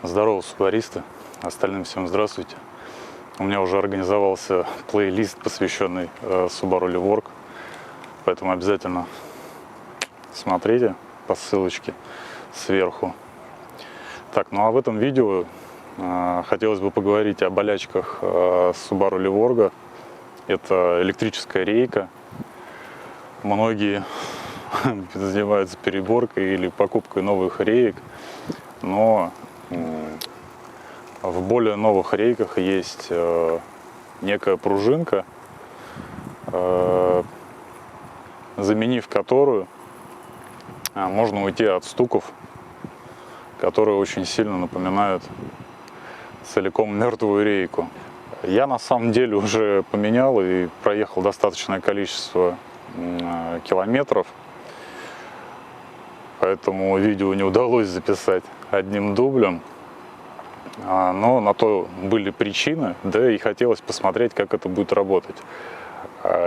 Здорово, субаристы, остальным всем здравствуйте. У меня уже организовался плейлист, посвященный Subaru Levorg, поэтому обязательно смотрите по ссылочке сверху. Так, ну а в этом видео хотелось бы поговорить о болячках Subaru Levorg. Это электрическая рейка. Многие занимаются переборкой или покупкой новых реек, но в более новых рейках есть некая пружинка, заменив которую можно уйти от стуков, которые очень сильно напоминают целиком мертвую рейку. Я на самом деле уже поменял и проехал достаточное количество километров, поэтому видео не удалось записать одним дублем, но на то были причины, да и хотелось посмотреть, как это будет работать.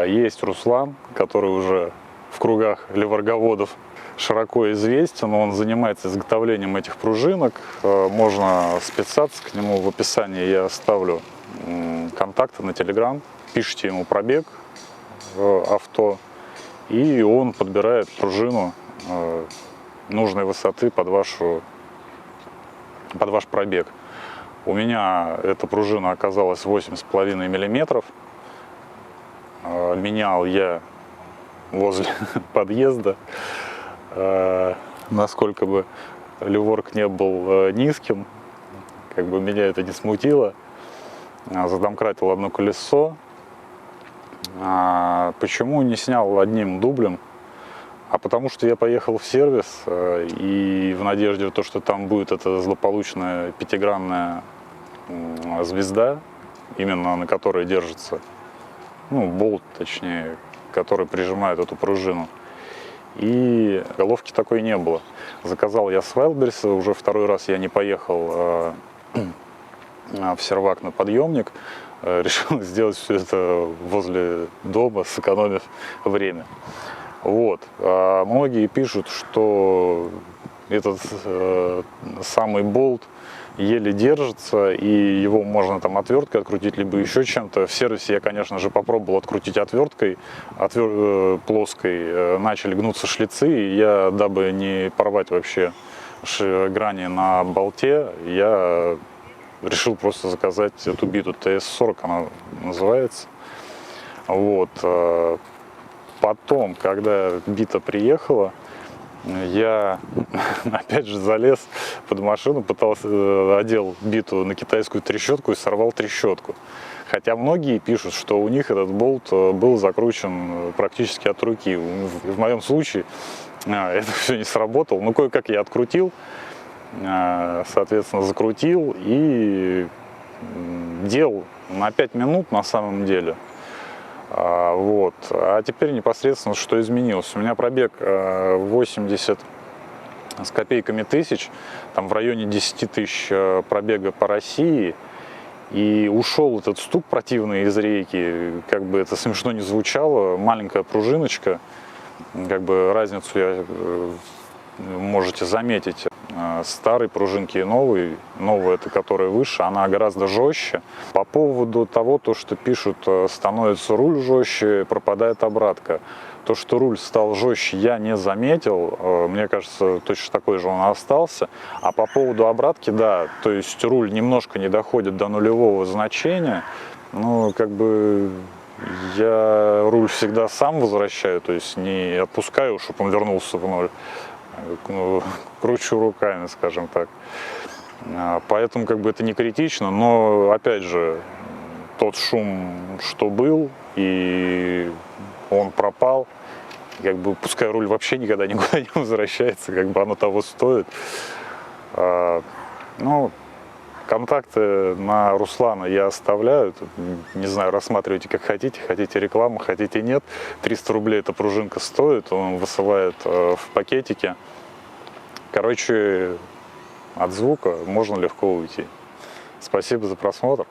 Есть Руслан, который уже в кругах леворговодов широко известен, он занимается изготовлением этих пружинок, можно списаться к нему, в описании я оставлю контакты на Telegram, пишите ему пробег авто, и он подбирает пружину нужной высоты под ваш пробег. У меня эта пружина оказалась 8,5 мм. Менял я возле подъезда. Насколько бы Levorg не был низким, как бы меня это не смутило. Задомкратил одно колесо. Почему не снял одним дублем? А потому что я поехал в сервис и в надежде, что там будет эта злополучная пятигранная звезда, именно на которой держится, болт, точнее, который прижимает эту пружину. И головки такой не было. Заказал я с Wildberries, уже второй раз я не поехал в сервак на подъемник, решил сделать все это возле дома, сэкономив время. Вот. Многие пишут, что этот самый болт еле держится, и его можно там отверткой открутить, либо еще чем-то. В сервисе я, конечно же, попробовал открутить отверткой, плоской, начали гнуться шлицы, и я, дабы не порвать вообще грани на болте, я решил просто заказать эту биту, TS40 она называется. Вот. Потом, когда бита приехала, я опять же залез под машину, одел биту на китайскую трещотку и сорвал трещотку. Хотя многие пишут, что у них этот болт был закручен практически от руки. В моем случае это все не сработало. Но кое-как я открутил, соответственно, закрутил и делал на 5 минут на самом деле. Вот. А теперь непосредственно что изменилось. У меня пробег 80 с копейками тысяч, там в районе 10 тысяч пробега по России, и ушел этот стук противный из рейки, как бы это смешно не звучало, маленькая пружиночка, как бы разницу можете заметить. Старой пружинки и новой, новая, это которая выше, она гораздо жестче. По поводу того, что пишут, становится руль жестче, пропадает обратка. То, что руль стал жестче, я не заметил, мне кажется, точно такой же он остался. А по поводу обратки, да, то есть руль немножко не доходит до нулевого значения, но как бы я руль всегда сам возвращаю, то есть не отпускаю, чтобы он вернулся в ноль. Кручу руками, скажем так. Поэтому как бы это не критично, но опять же тот шум, что был, и он пропал, как бы пускай руль вообще никогда никуда не возвращается, как бы оно того стоит. Ну, контакты на Руслана я оставляю, не знаю, рассматривайте как хотите, хотите рекламу, хотите нет. 300 рублей эта пружинка стоит, он высылает в пакетике. Короче, от звука можно легко уйти. Спасибо за просмотр.